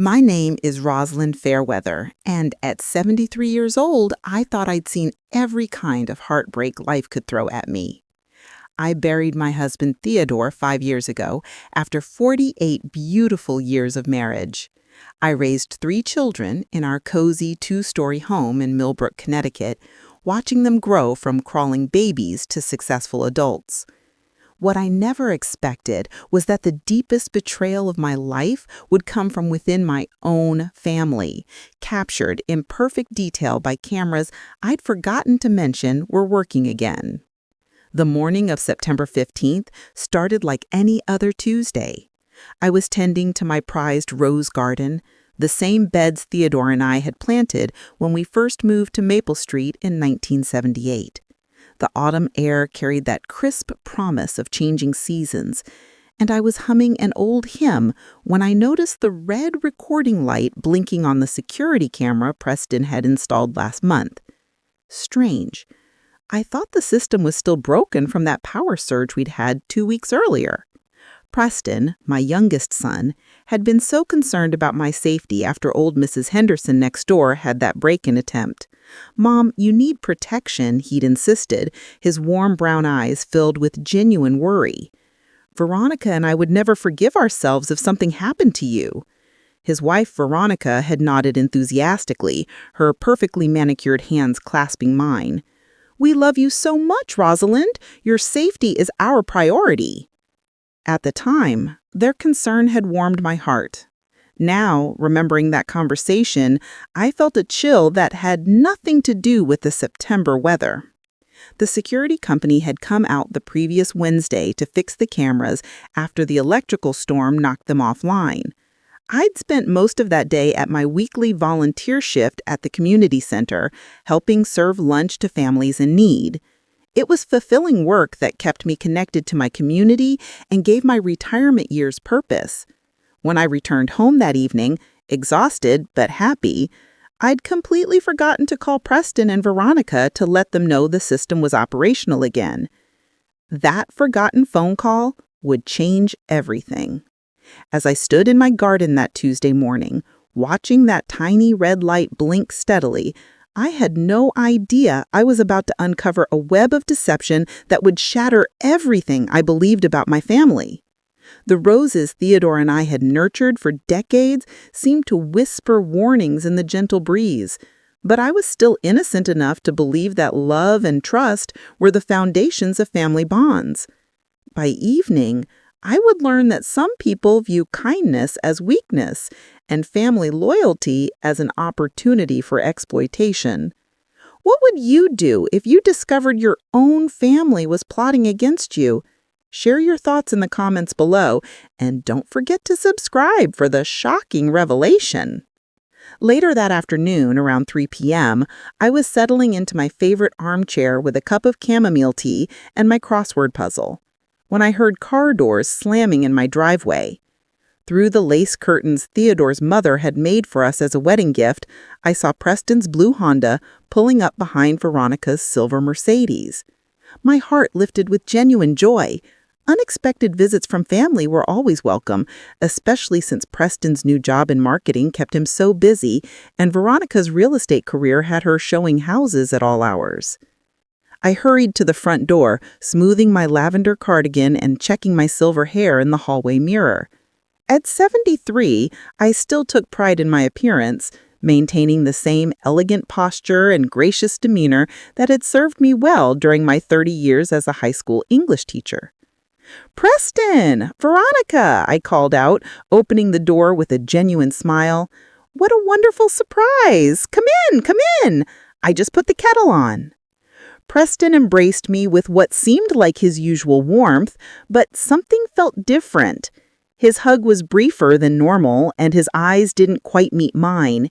My name is Rosalind Fairweather, and at 73 years old, I thought I'd seen every kind of heartbreak life could throw at me. I buried my husband Theodore 5 years ago after 48 beautiful years of marriage. I raised 3 children in our cozy 2-story home in Millbrook, Connecticut, watching them grow from crawling babies to successful adults. What I never expected was that the deepest betrayal of my life would come from within my own family, captured in perfect detail by cameras I'd forgotten to mention were working again. The morning of September 15th started like any other Tuesday. I was tending to my prized rose garden, the same beds Theodore and I had planted when we first moved to Maple Street in 1978. The autumn air carried that crisp promise of changing seasons, and I was humming an old hymn when I noticed the red recording light blinking on the security camera Preston had installed last month. Strange. I thought the system was still broken from that power surge we'd had 2 weeks earlier. Preston, my youngest son, had been so concerned about my safety after old Mrs. Henderson next door had that break-in attempt. "Mom, you need protection," he'd insisted, his warm brown eyes filled with genuine worry. "Veronica and I would never forgive ourselves if something happened to you." His wife, Veronica, had nodded enthusiastically, her perfectly manicured hands clasping mine. "We love you so much, Rosalind. Your safety is our priority." At the time, their concern had warmed my heart. Now, remembering that conversation, I felt a chill that had nothing to do with the September weather. The security company had come out the previous Wednesday to fix the cameras after the electrical storm knocked them offline. I'd spent most of that day at my weekly volunteer shift at the community center, helping serve lunch to families in need. It was fulfilling work that kept me connected to my community and gave my retirement years purpose. When I returned home that evening, exhausted but happy, I'd completely forgotten to call Preston and Veronica to let them know the system was operational again. That forgotten phone call would change everything. As I stood in my garden that Tuesday morning, watching that tiny red light blink steadily, I had no idea I was about to uncover a web of deception that would shatter everything I believed about my family. The roses Theodore and I had nurtured for decades seemed to whisper warnings in the gentle breeze, but I was still innocent enough to believe that love and trust were the foundations of family bonds. By evening, I would learn that some people view kindness as weakness and family loyalty as an opportunity for exploitation. What would you do if you discovered your own family was plotting against you? Share your thoughts in the comments below, and don't forget to subscribe for the shocking revelation. Later that afternoon, around 3 p.m., I was settling into my favorite armchair with a cup of chamomile tea and my crossword puzzle, when I heard car doors slamming in my driveway. Through the lace curtains Theodore's mother had made for us as a wedding gift, I saw Preston's blue Honda pulling up behind Veronica's silver Mercedes. My heart lifted with genuine joy. Unexpected visits from family were always welcome, especially since Preston's new job in marketing kept him so busy, and Veronica's real estate career had her showing houses at all hours. I hurried to the front door, smoothing my lavender cardigan and checking my silver hair in the hallway mirror. At 73, I still took pride in my appearance, maintaining the same elegant posture and gracious demeanor that had served me well during my 30 years as a high school English teacher. "Preston! Veronica!" I called out, opening the door with a genuine smile. "What a wonderful surprise! Come in, come in! I just put the kettle on." Preston embraced me with what seemed like his usual warmth, but something felt different. His hug was briefer than normal, and his eyes didn't quite meet mine.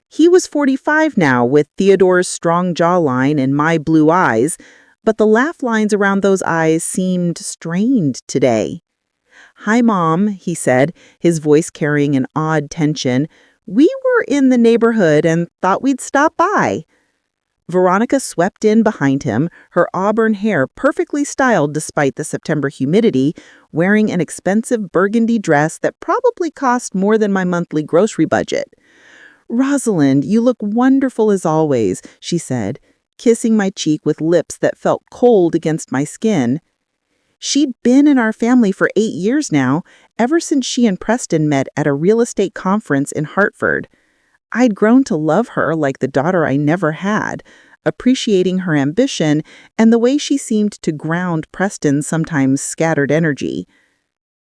He was 45 now, with Theodore's strong jawline and my blue eyes, but the laugh lines around those eyes seemed strained today. "Hi, Mom," he said, his voice carrying an odd tension. "We were in the neighborhood and thought we'd stop by." Veronica swept in behind him, her auburn hair perfectly styled despite the September humidity, wearing an expensive burgundy dress that probably cost more than my monthly grocery budget. "Rosalind, you look wonderful as always," she said, kissing my cheek with lips that felt cold against my skin. She'd been in our family for 8 years now, ever since she and Preston met at a real estate conference in Hartford. I'd grown to love her like the daughter I never had, appreciating her ambition and the way she seemed to ground Preston's sometimes scattered energy.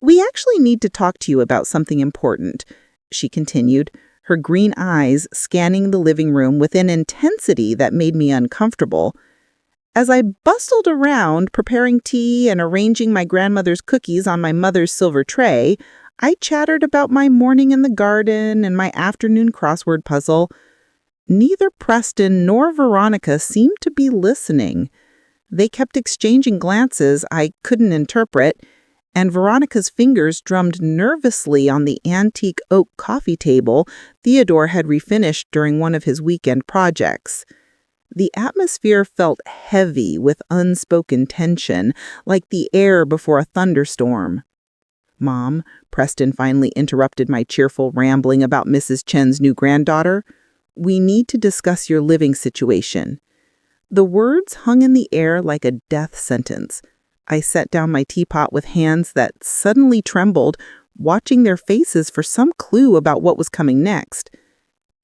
"We actually need to talk to you about something important," she continued, her green eyes scanning the living room with an intensity that made me uncomfortable. As I bustled around, preparing tea and arranging my grandmother's cookies on my mother's silver tray, I chattered about my morning in the garden and my afternoon crossword puzzle. Neither Preston nor Veronica seemed to be listening. They kept exchanging glances I couldn't interpret, and Veronica's fingers drummed nervously on the antique oak coffee table Theodore had refinished during one of his weekend projects. The atmosphere felt heavy with unspoken tension, like the air before a thunderstorm. "Mom," Preston finally interrupted my cheerful rambling about Mrs. Chen's new granddaughter, "we need to discuss your living situation." The words hung in the air like a death sentence. I set down my teapot with hands that suddenly trembled, watching their faces for some clue about what was coming next.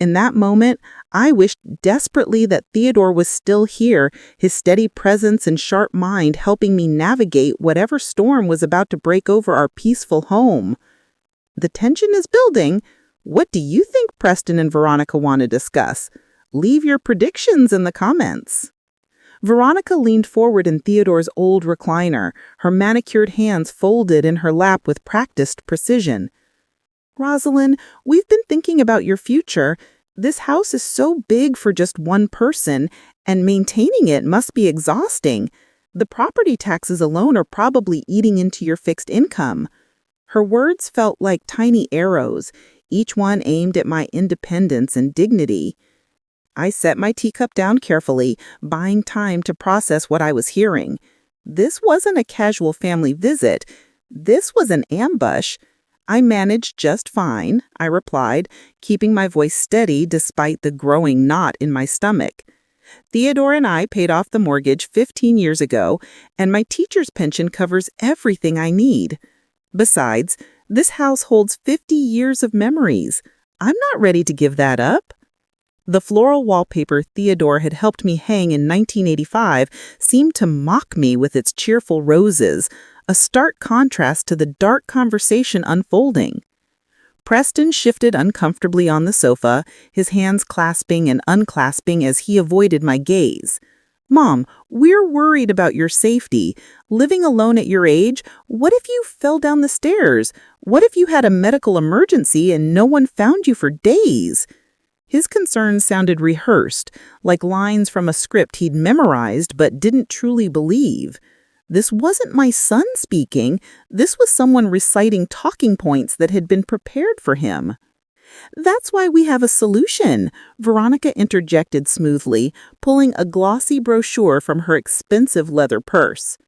In that moment, I wished desperately that Theodore was still here, his steady presence and sharp mind helping me navigate whatever storm was about to break over our peaceful home. "The tension is building. What do you think Preston and Veronica want to discuss? Leave your predictions in the comments." Veronica leaned forward in Theodore's old recliner, her manicured hands folded in her lap with practiced precision. "Rosalind, we've been thinking about your future. This house is so big for just one person, and maintaining it must be exhausting. The property taxes alone are probably eating into your fixed income." Her words felt like tiny arrows, each one aimed at my independence and dignity. I set my teacup down carefully, buying time to process what I was hearing. This wasn't a casual family visit. This was an ambush. "I managed just fine," I replied, keeping my voice steady despite the growing knot in my stomach. "Theodore and I paid off the mortgage 15 years ago, and my teacher's pension covers everything I need. Besides, this house holds 50 years of memories. I'm not ready to give that up." The floral wallpaper Theodore had helped me hang in 1985 seemed to mock me with its cheerful roses, a stark contrast to the dark conversation unfolding. Preston shifted uncomfortably on the sofa, his hands clasping and unclasping as he avoided my gaze. "Mom, we're worried about your safety. Living alone at your age, what if you fell down the stairs? What if you had a medical emergency and no one found you for days?" His concerns sounded rehearsed, like lines from a script he'd memorized but didn't truly believe. This wasn't my son speaking. This was someone reciting talking points that had been prepared for him. "That's why we have a solution," Veronica interjected smoothly, pulling a glossy brochure from her expensive leather purse.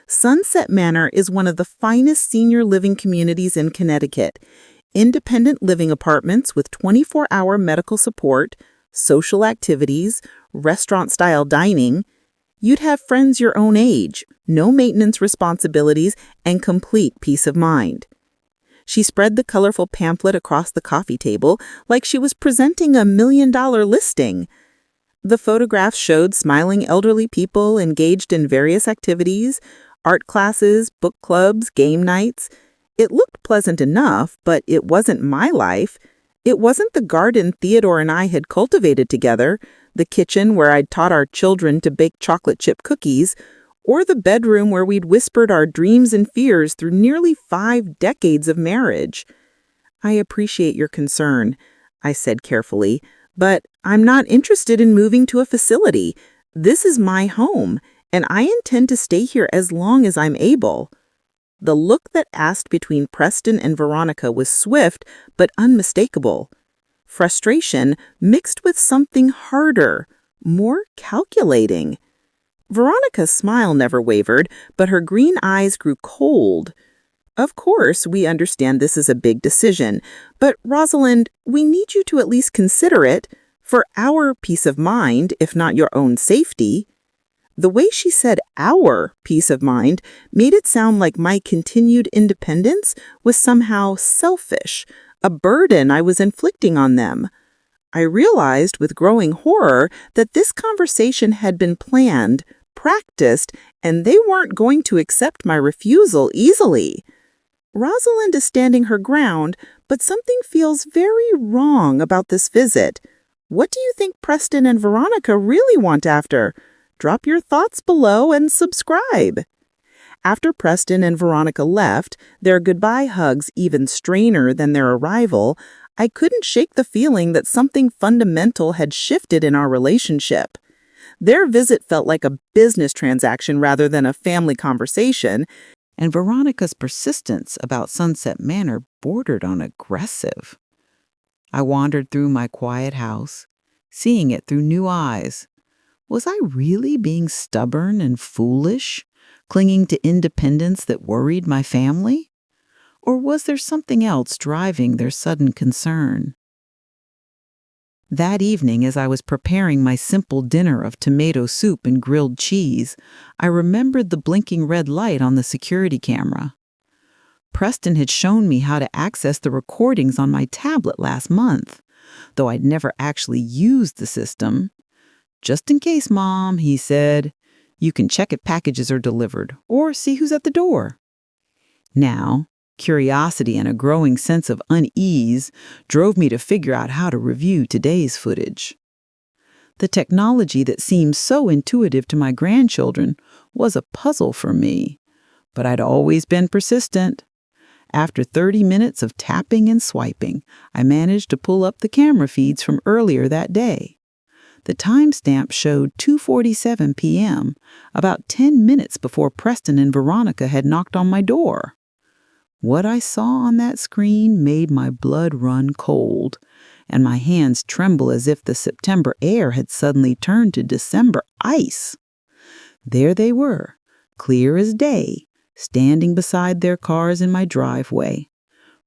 "Sunset Manor is one of the finest senior living communities in Connecticut. Independent living apartments with 24-hour medical support, social activities, restaurant-style dining. You'd have friends your own age, no maintenance responsibilities, and complete peace of mind." She spread the colorful pamphlet across the coffee table like she was presenting a $1 million listing. The photographs showed smiling elderly people engaged in various activities, art classes, book clubs, game nights. It looked pleasant enough, but it wasn't my life. It wasn't the garden Theodore and I had cultivated together, the kitchen where I'd taught our children to bake chocolate chip cookies, or the bedroom where we'd whispered our dreams and fears through nearly 5 decades of marriage. "I appreciate your concern," I said carefully, "but I'm not interested in moving to a facility. This is my home, and I intend to stay here as long as I'm able." The look that asked between Preston and Veronica was swift but unmistakable. Frustration mixed with something harder, more calculating. Veronica's smile never wavered, but her green eyes grew cold. Of course, we understand this is a big decision, but Rosalind, we need you to at least consider it for our peace of mind, if not your own safety. The way she said our peace of mind made it sound like my continued independence was somehow selfish, a burden I was inflicting on them. I realized with growing horror that this conversation had been planned, practiced, and they weren't going to accept my refusal easily. Rosalind is standing her ground, but something feels very wrong about this visit. What do you think Preston and Veronica really want after? Drop your thoughts below and subscribe. After Preston and Veronica left, their goodbye hugs even strainer than their arrival, I couldn't shake the feeling that something fundamental had shifted in our relationship. Their visit felt like a business transaction rather than a family conversation, and Veronica's persistence about Sunset Manor bordered on aggressive. I wandered through my quiet house, seeing it through new eyes. Was I really being stubborn and foolish, clinging to independence that worried my family? Or was there something else driving their sudden concern? That evening, as I was preparing my simple dinner of tomato soup and grilled cheese, I remembered the blinking red light on the security camera. Preston had shown me how to access the recordings on my tablet last month, though I'd never actually used the system. "Just in case, Mom," he said, "you can check if packages are delivered or see who's at the door." Now, curiosity and a growing sense of unease drove me to figure out how to review today's footage. The technology that seemed so intuitive to my grandchildren was a puzzle for me, but I'd always been persistent. After 30 minutes of tapping and swiping, I managed to pull up the camera feeds from earlier that day. The timestamp showed 2:47 p.m., about 10 minutes before Preston and Veronica had knocked on my door. What I saw on that screen made my blood run cold, and my hands tremble as if the September air had suddenly turned to December ice. There they were, clear as day, standing beside their cars in my driveway.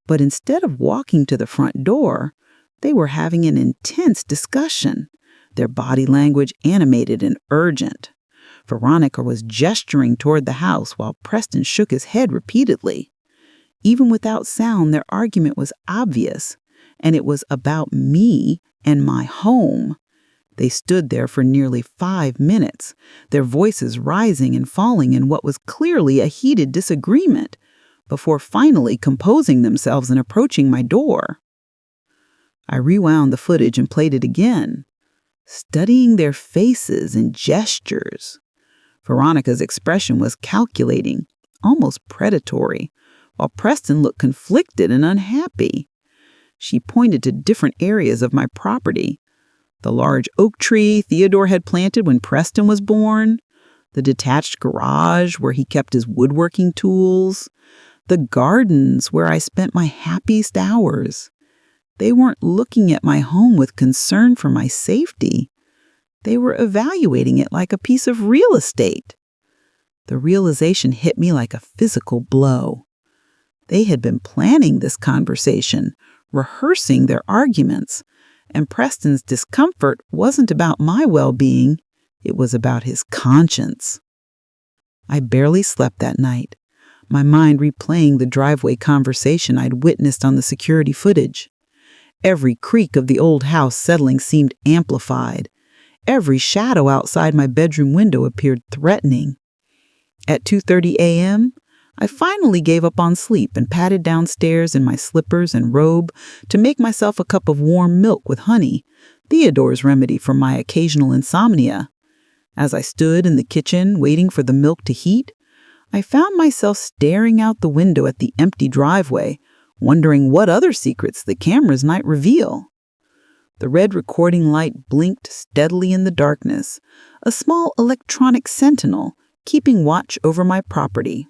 But instead of walking to the front door, they were having an intense discussion, their body language animated and urgent. Veronica was gesturing toward the house while Preston shook his head repeatedly. Even without sound, their argument was obvious, and it was about me and my home. They stood there for nearly 5 minutes, their voices rising and falling in what was clearly a heated disagreement, before finally composing themselves and approaching my door. I rewound the footage and played it again, studying their faces and gestures. Veronica's expression was calculating, almost predatory, while Preston looked conflicted and unhappy. She pointed to different areas of my property: the large oak tree Theodore had planted when Preston was born, the detached garage where he kept his woodworking tools, the gardens where I spent my happiest hours. They weren't looking at my home with concern for my safety. They were evaluating it like a piece of real estate. The realization hit me like a physical blow. They had been planning this conversation, rehearsing their arguments, and Preston's discomfort wasn't about my well-being, it was about his conscience. I barely slept that night, my mind replaying the driveway conversation I'd witnessed on the security footage. Every creak of the old house settling seemed amplified. Every shadow outside my bedroom window appeared threatening. At 2:30 a.m., I finally gave up on sleep and padded downstairs in my slippers and robe to make myself a cup of warm milk with honey, Theodore's remedy for my occasional insomnia. As I stood in the kitchen waiting for the milk to heat, I found myself staring out the window at the empty driveway, wondering what other secrets the cameras might reveal. The red recording light blinked steadily in the darkness, a small electronic sentinel keeping watch over my property.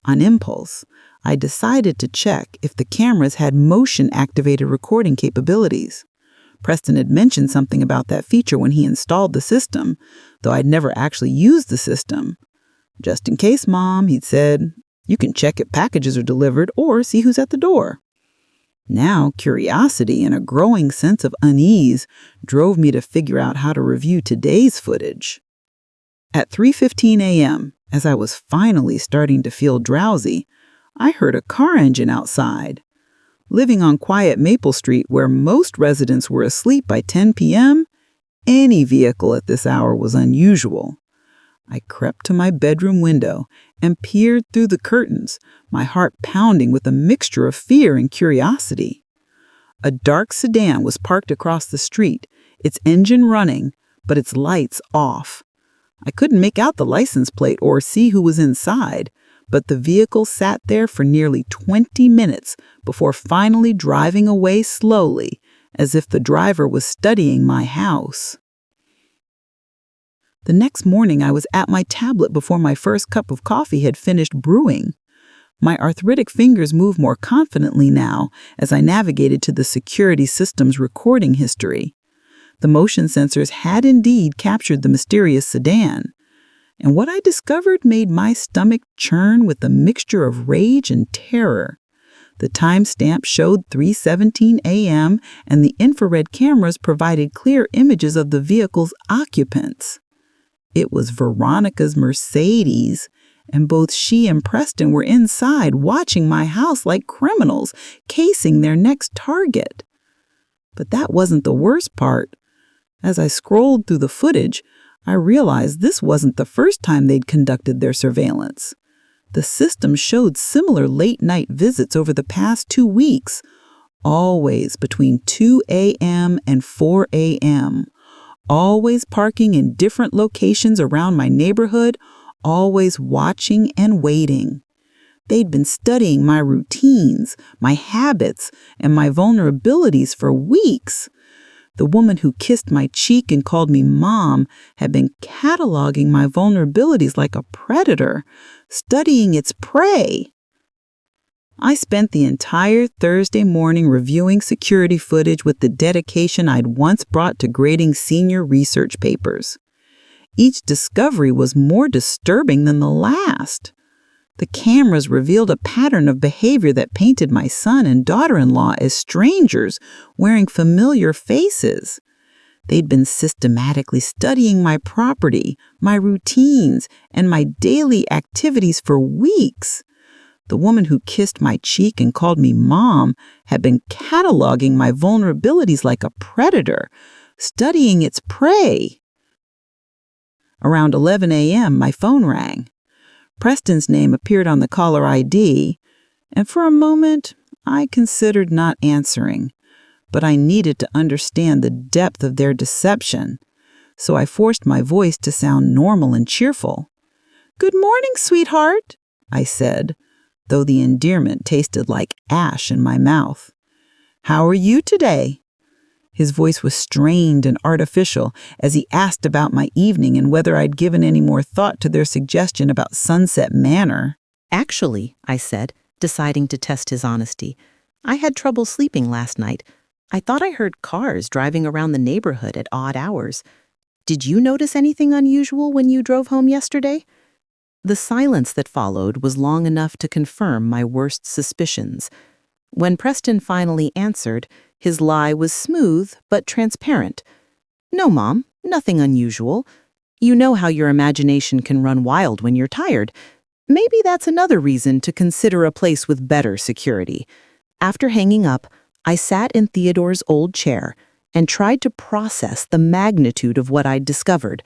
On impulse, I decided to check if the cameras had motion-activated recording capabilities. Preston had mentioned something about that feature when he installed the system, though I'd never actually used the system. "Just in case, Mom," he'd said, "you can check if packages are delivered or see who's at the door." Now, curiosity and a growing sense of unease drove me to figure out how to review today's footage. At 3:15 a.m., as I was finally starting to feel drowsy, I heard a car engine outside. Living on quiet Maple Street, where most residents were asleep by 10 p.m., any vehicle at this hour was unusual. I crept to my bedroom window and peered through the curtains, my heart pounding with a mixture of fear and curiosity. A dark sedan was parked across the street, its engine running, but its lights off. I couldn't make out the license plate or see who was inside, but the vehicle sat there for nearly 20 minutes before finally driving away slowly, as if the driver was studying my house. The next morning, I was at my tablet before my first cup of coffee had finished brewing. My arthritic fingers moved more confidently now as I navigated to the security system's recording history. The motion sensors had indeed captured the mysterious sedan, and what I discovered made my stomach churn with a mixture of rage and terror. The timestamp showed 3:17 a.m., and the infrared cameras provided clear images of the vehicle's occupants. It was Veronica's Mercedes, and both she and Preston were inside watching my house like criminals, casing their next target. But that wasn't the worst part. As I scrolled through the footage, I realized this wasn't the first time they'd conducted their surveillance. The system showed similar late-night visits over the past 2 weeks, always between 2 a.m. and 4 a.m., always parking in different locations around my neighborhood, always watching and waiting. They'd been studying my routines, my habits, and my vulnerabilities for weeks. The woman who kissed my cheek and called me Mom had been cataloging my vulnerabilities like a predator, studying its prey. I spent the entire Thursday morning reviewing security footage with the dedication I'd once brought to grading senior research papers. Each discovery was more disturbing than the last. The cameras revealed a pattern of behavior that painted my son and daughter-in-law as strangers wearing familiar faces. They'd been systematically studying my property, my routines, and my daily activities for weeks. The woman who kissed my cheek and called me Mom had been cataloging my vulnerabilities like a predator, studying its prey. Around 11 a.m., my phone rang. Preston's name appeared on the caller ID, and for a moment, I considered not answering, but I needed to understand the depth of their deception, so I forced my voice to sound normal and cheerful. "Good morning, sweetheart," I said, though the endearment tasted like ash in my mouth. "How are you today?" His voice was strained and artificial as he asked about my evening and whether I'd given any more thought to their suggestion about Sunset Manor. "Actually," I said, deciding to test his honesty, "I had trouble sleeping last night. I thought I heard cars driving around the neighborhood at odd hours. Did you notice anything unusual when you drove home yesterday?" The silence that followed was long enough to confirm my worst suspicions. When Preston finally answered, his lie was smooth but transparent. "No, Mom, nothing unusual. You know how your imagination can run wild when you're tired. Maybe that's another reason to consider a place with better security." After hanging up, I sat in Theodore's old chair and tried to process the magnitude of what I'd discovered.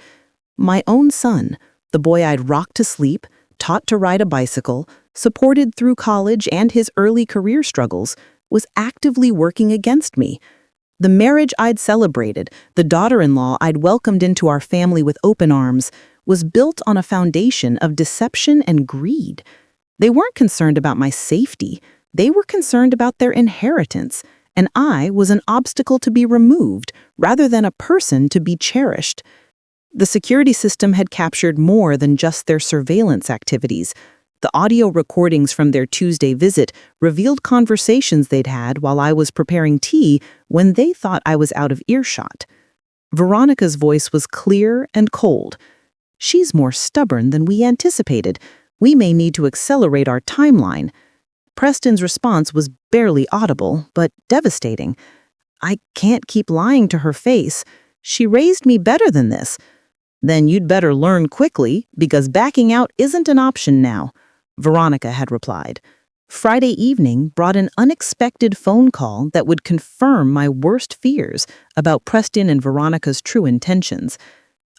My own son, the boy I'd rocked to sleep, taught to ride a bicycle, supported through college and his early career struggles, was actively working against me. The marriage I'd celebrated, the daughter-in-law I'd welcomed into our family with open arms, was built on a foundation of deception and greed. They weren't concerned about my safety. They were concerned about their inheritance, and I was an obstacle to be removed rather than a person to be cherished. The security system had captured more than just their surveillance activities. The audio recordings from their Tuesday visit revealed conversations they'd had while I was preparing tea when they thought I was out of earshot. Veronica's voice was clear and cold. "She's more stubborn than we anticipated. We may need to accelerate our timeline." Preston's response was barely audible, but devastating. "I can't keep lying to her face. She raised me better than this." "Then you'd better learn quickly, because backing out isn't an option now," Veronica had replied. Friday evening brought an unexpected phone call that would confirm my worst fears about Preston and Veronica's true intentions.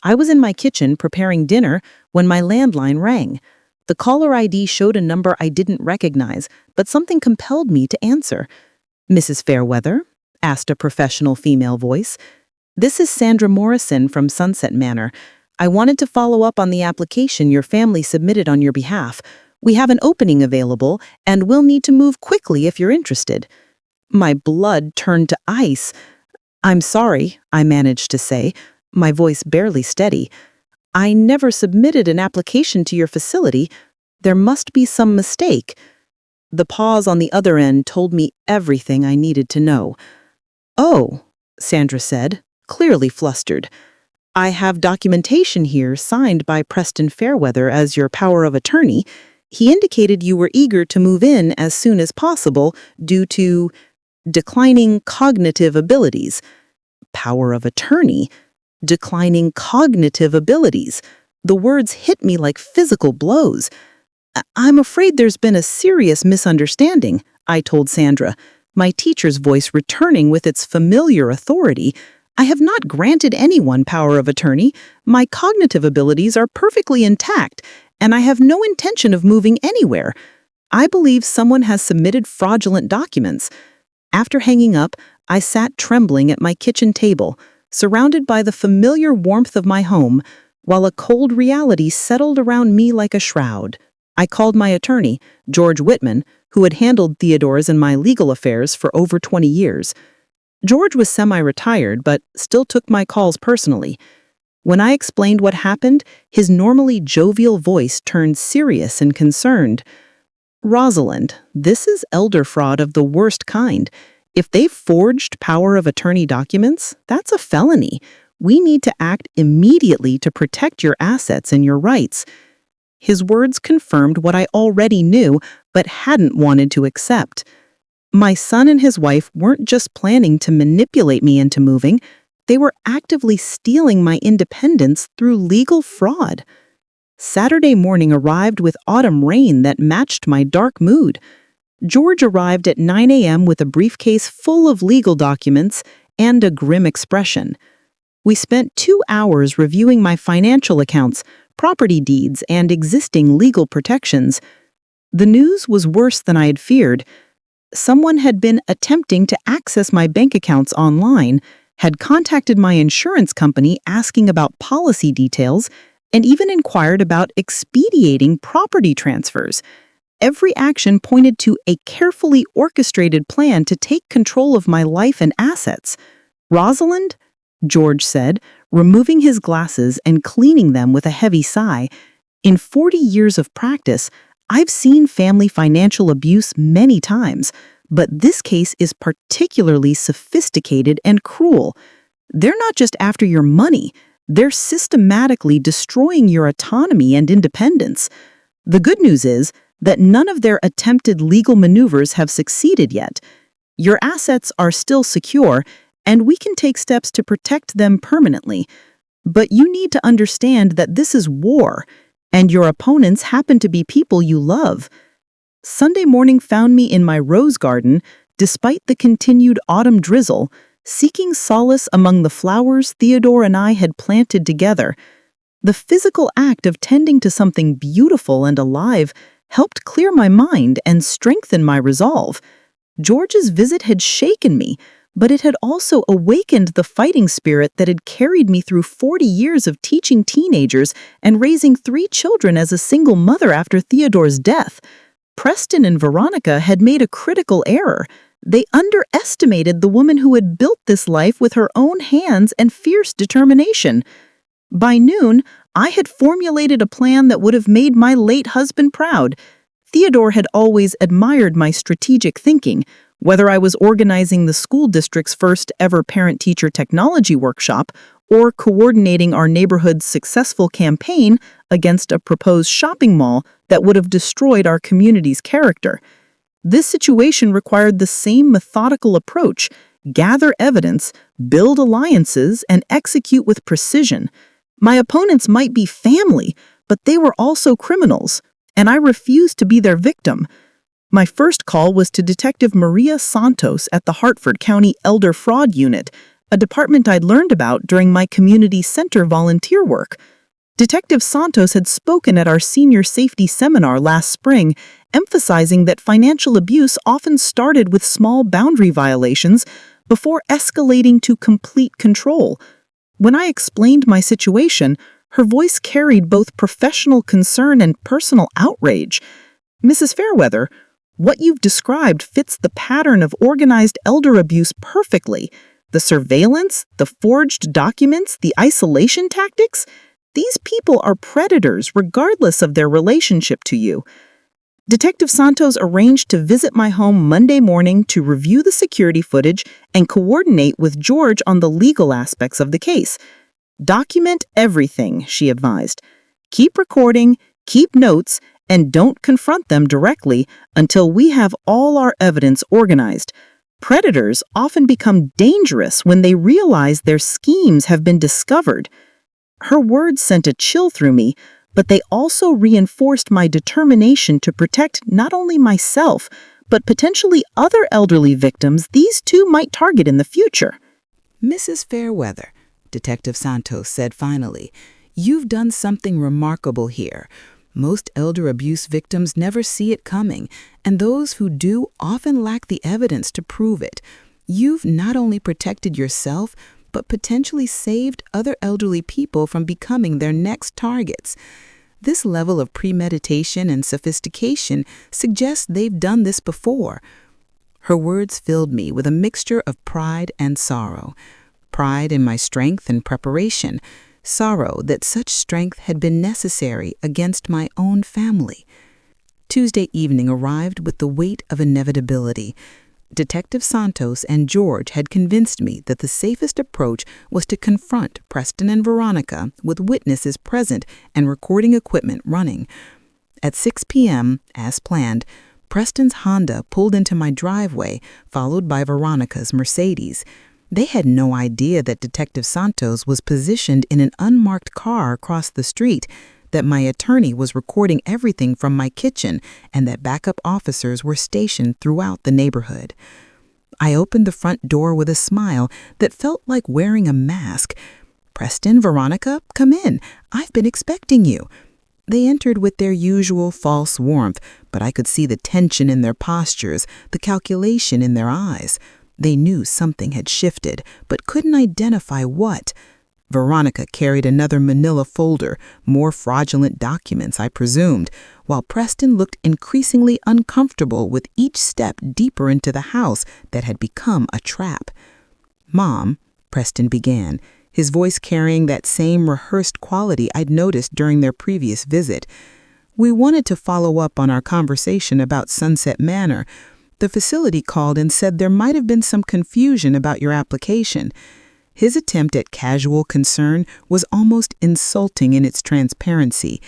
I was in my kitchen preparing dinner when my landline rang. The caller ID showed a number I didn't recognize, but something compelled me to answer. "Mrs. Fairweather?" asked a professional female voice. "This is Sandra Morrison from Sunset Manor. I wanted to follow up on the application your family submitted on your behalf. We have an opening available, and we'll need to move quickly if you're interested." My blood turned to ice. "I'm sorry," I managed to say, my voice barely steady. "I never submitted an application to your facility. There must be some mistake." The pause on the other end told me everything I needed to know. "Oh," Sandra said, clearly flustered. "I have documentation here signed by Preston Fairweather as your power of attorney. He indicated you were eager to move in as soon as possible due to declining cognitive abilities." Power of attorney? Declining cognitive abilities. The words hit me like physical blows. "I'm afraid there's been a serious misunderstanding," I told Sandra, my teacher's voice returning with its familiar authority. "I have not granted anyone power of attorney. My cognitive abilities are perfectly intact, and I have no intention of moving anywhere. I believe someone has submitted fraudulent documents." After hanging up, I sat trembling at my kitchen table, surrounded by the familiar warmth of my home, while a cold reality settled around me like a shroud. I called my attorney, George Whitman, who had handled Theodore's and my legal affairs for over 20 years. George was semi-retired, but still took my calls personally. When I explained what happened, his normally jovial voice turned serious and concerned. "Rosalind, this is elder fraud of the worst kind. If they've forged power of attorney documents, that's a felony. We need to act immediately to protect your assets and your rights." His words confirmed what I already knew but hadn't wanted to accept. My son and his wife weren't just planning to manipulate me into moving, they were actively stealing my independence through legal fraud. Saturday morning arrived with autumn rain that matched my dark mood. George arrived at 9 a.m. with a briefcase full of legal documents and a grim expression. We spent 2 hours reviewing my financial accounts, property deeds, and existing legal protections. The news was worse than I had feared. Someone had been attempting to access my bank accounts online, had contacted my insurance company asking about policy details, and even inquired about expediting property transfers. Every action pointed to a carefully orchestrated plan to take control of my life and assets. "Rosalind," George said, removing his glasses and cleaning them with a heavy sigh, "in 40 years of practice, I've seen family financial abuse many times, but this case is particularly sophisticated and cruel. They're not just after your money, they're systematically destroying your autonomy and independence. The good news is that none of their attempted legal maneuvers have succeeded yet. Your assets are still secure, and we can take steps to protect them permanently. But you need to understand that this is war, and your opponents happen to be people you love." Sunday morning found me in my rose garden, despite the continued autumn drizzle, seeking solace among the flowers Theodore and I had planted together. The physical act of tending to something beautiful and alive helped clear my mind and strengthen my resolve. George's visit had shaken me, but it had also awakened the fighting spirit that had carried me through 40 years of teaching teenagers and raising 3 children as a single mother after Theodore's death. Preston and Veronica had made a critical error. They underestimated the woman who had built this life with her own hands and fierce determination. By noon, I had formulated a plan that would have made my late husband proud. Theodore had always admired my strategic thinking, whether I was organizing the school district's first ever parent-teacher technology workshop or coordinating our neighborhood's successful campaign against a proposed shopping mall that would have destroyed our community's character. This situation required the same methodical approach: gather evidence, build alliances, and execute with precision. My opponents might be family, but they were also criminals, and I refused to be their victim. My first call was to Detective Maria Santos at the Hartford County Elder Fraud Unit, a department I'd learned about during my community center volunteer work. Detective Santos had spoken at our senior safety seminar last spring, emphasizing that financial abuse often started with small boundary violations before escalating to complete control. When I explained my situation, her voice carried both professional concern and personal outrage. "Mrs. Fairweather, what you've described fits the pattern of organized elder abuse perfectly. The surveillance, the forged documents, the isolation tactics. These people are predators regardless of their relationship to you." Detective Santos arranged to visit my home Monday morning to review the security footage and coordinate with George on the legal aspects of the case. "Document everything," she advised. "Keep recording, keep notes, and don't confront them directly until we have all our evidence organized. Predators often become dangerous when they realize their schemes have been discovered." Her words sent a chill through me, but they also reinforced my determination to protect not only myself, but potentially other elderly victims these two might target in the future. "Mrs. Fairweather," Detective Santos said finally, "you've done something remarkable here. Most elder abuse victims never see it coming, and those who do often lack the evidence to prove it. You've not only protected yourself, but potentially saved other elderly people from becoming their next targets. This level of premeditation and sophistication suggests they've done this before." Her words filled me with a mixture of pride and sorrow. Pride in my strength and preparation, sorrow that such strength had been necessary against my own family. Tuesday evening arrived with the weight of inevitability. Detective Santos and George had convinced me that the safest approach was to confront Preston and Veronica with witnesses present and recording equipment running. At 6 p.m., as planned, Preston's Honda pulled into my driveway, followed by Veronica's Mercedes. They had no idea that Detective Santos was positioned in an unmarked car across the street, that my attorney was recording everything from my kitchen, and that backup officers were stationed throughout the neighborhood. I opened the front door with a smile that felt like wearing a mask. "Preston, Veronica, come in. I've been expecting you." They entered with their usual false warmth, but I could see the tension in their postures, the calculation in their eyes. They knew something had shifted, but couldn't identify what. Veronica carried another manila folder, more fraudulent documents, I presumed, while Preston looked increasingly uncomfortable with each step deeper into the house that had become a trap. "Mom," Preston began, his voice carrying that same rehearsed quality I'd noticed during their previous visit. "We wanted to follow up on our conversation about Sunset Manor. The facility called and said there might have been some confusion about your application." His attempt at casual concern was almost insulting in its transparency.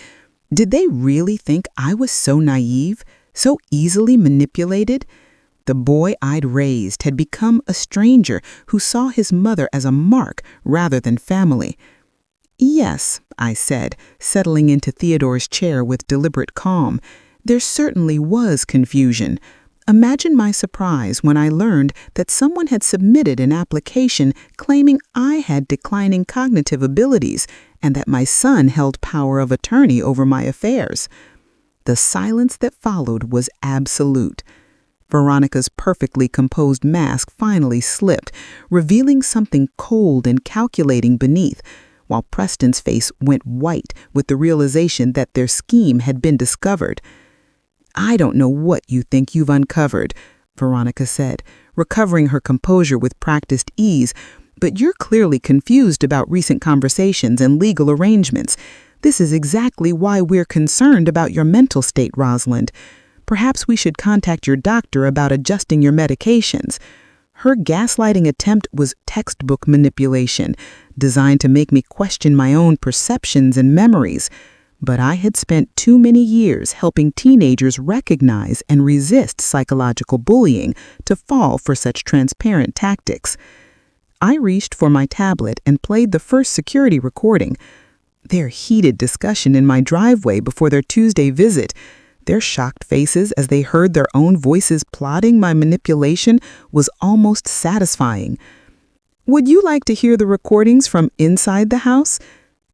Did they really think I was so naive, so easily manipulated? The boy I'd raised had become a stranger who saw his mother as a mark rather than family. "Yes," I said, settling into Theodore's chair with deliberate calm. "There certainly was confusion. Imagine my surprise when I learned that someone had submitted an application claiming I had declining cognitive abilities and that my son held power of attorney over my affairs." The silence that followed was absolute. Veronica's perfectly composed mask finally slipped, revealing something cold and calculating beneath, while Preston's face went white with the realization that their scheme had been discovered. "I don't know what you think you've uncovered," Veronica said, recovering her composure with practiced ease, "but you're clearly confused about recent conversations and legal arrangements. This is exactly why we're concerned about your mental state, Rosalind. Perhaps we should contact your doctor about adjusting your medications. Her gaslighting attempt was textbook manipulation, designed to make me question my own perceptions and memories. But I had spent too many years helping teenagers recognize and resist psychological bullying to fall for such transparent tactics. I reached for my tablet and played the first security recording. Their heated discussion in my driveway before their Tuesday visit, their shocked faces as they heard their own voices plotting my manipulation, was almost satisfying. Would you like to hear the recordings from inside the house?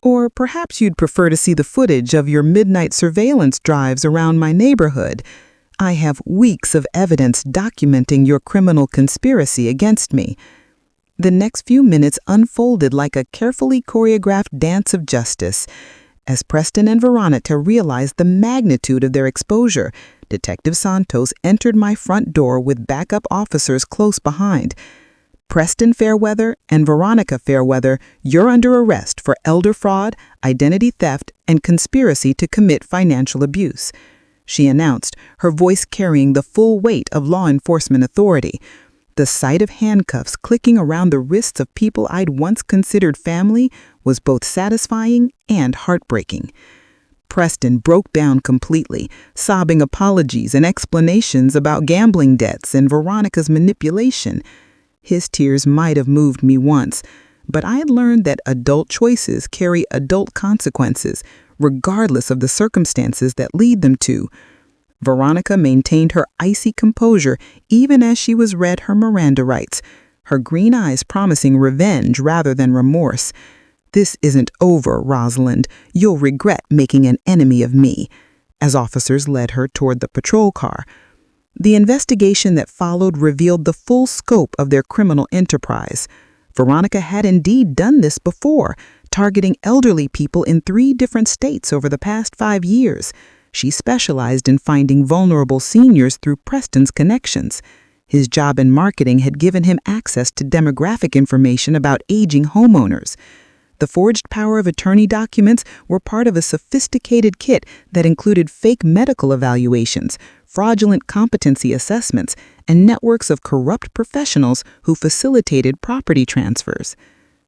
Or perhaps you'd prefer to see the footage of your midnight surveillance drives around my neighborhood. I have weeks of evidence documenting your criminal conspiracy against me. The next few minutes unfolded like a carefully choreographed dance of justice. As Preston and Veronica realized the magnitude of their exposure, Detective Santos entered my front door with backup officers close behind. Preston Fairweather and Veronica Fairweather, you're under arrest for elder fraud, identity theft, and conspiracy to commit financial abuse, she announced, her voice carrying the full weight of law enforcement authority. The sight of handcuffs clicking around the wrists of people I'd once considered family was both satisfying and heartbreaking. Preston broke down completely, sobbing apologies and explanations about gambling debts and Veronica's manipulation. His tears might have moved me once, but I had learned that adult choices carry adult consequences, regardless of the circumstances that lead them to. Veronica maintained her icy composure even as she was read her Miranda rights, her green eyes promising revenge rather than remorse. This isn't over, Rosalind. You'll regret making an enemy of me, as officers led her toward the patrol car. The investigation that followed revealed the full scope of their criminal enterprise. Veronica had indeed done this before, targeting elderly people in 3 different states over the past 5 years. She specialized in finding vulnerable seniors through Preston's connections. His job in marketing had given him access to demographic information about aging homeowners. The forged power of attorney documents were part of a sophisticated kit that included fake medical evaluations, fraudulent competency assessments, and networks of corrupt professionals who facilitated property transfers.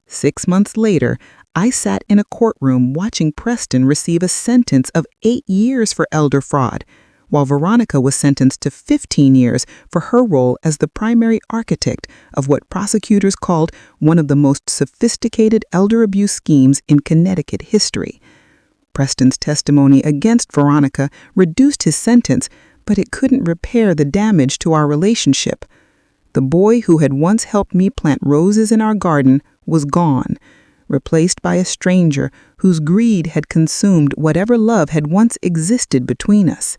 6 months later, I sat in a courtroom watching Preston receive a sentence of 8 years for elder fraud, while Veronica was sentenced to 15 years for her role as the primary architect of what prosecutors called one of the most sophisticated elder abuse schemes in Connecticut history. Preston's testimony against Veronica reduced his sentence, but it couldn't repair the damage to our relationship. The boy who had once helped me plant roses in our garden was gone, replaced by a stranger whose greed had consumed whatever love had once existed between us.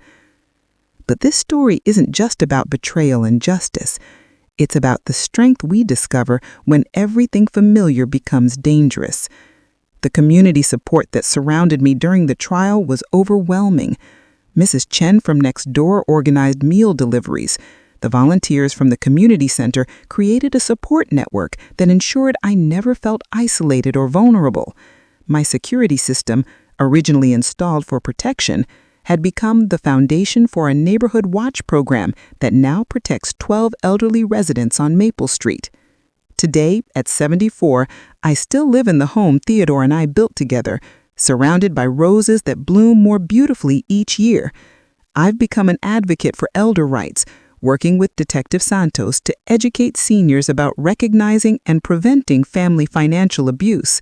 But this story isn't just about betrayal and justice. It's about the strength we discover when everything familiar becomes dangerous. The community support that surrounded me during the trial was overwhelming. Mrs. Chen from next door organized meal deliveries. The volunteers from the community center created a support network that ensured I never felt isolated or vulnerable. My security system, originally installed for protection, had become the foundation for a neighborhood watch program that now protects 12 elderly residents on Maple Street. Today, at 74, I still live in the home Theodore and I built together, surrounded by roses that bloom more beautifully each year. I've become an advocate for elder rights, working with Detective Santos to educate seniors about recognizing and preventing family financial abuse.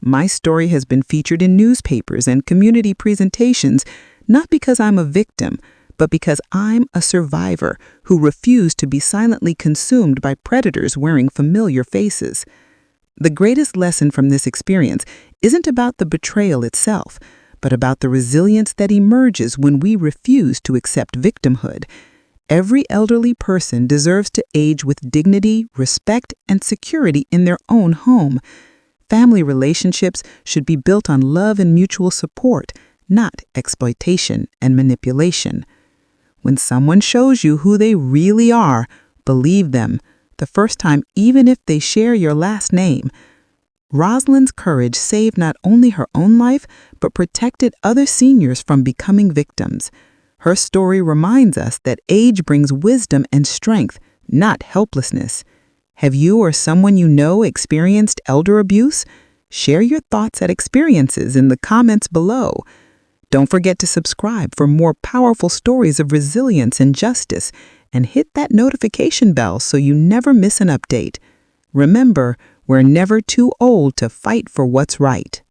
My story has been featured in newspapers and community presentations, not because I'm a victim, but because I'm a survivor who refused to be silently consumed by predators wearing familiar faces. The greatest lesson from this experience isn't about the betrayal itself, but about the resilience that emerges when we refuse to accept victimhood. Every elderly person deserves to age with dignity, respect, and security in their own home. Family relationships should be built on love and mutual support, not exploitation and manipulation. When someone shows you who they really are, believe them, the first time even if they share your last name. Rosalind's courage saved not only her own life, but protected other seniors from becoming victims. Her story reminds us that age brings wisdom and strength, not helplessness. Have you or someone you know experienced elder abuse? Share your thoughts and experiences in the comments below. Don't forget to subscribe for more powerful stories of resilience and justice, and hit that notification bell so you never miss an update. Remember, we're never too old to fight for what's right.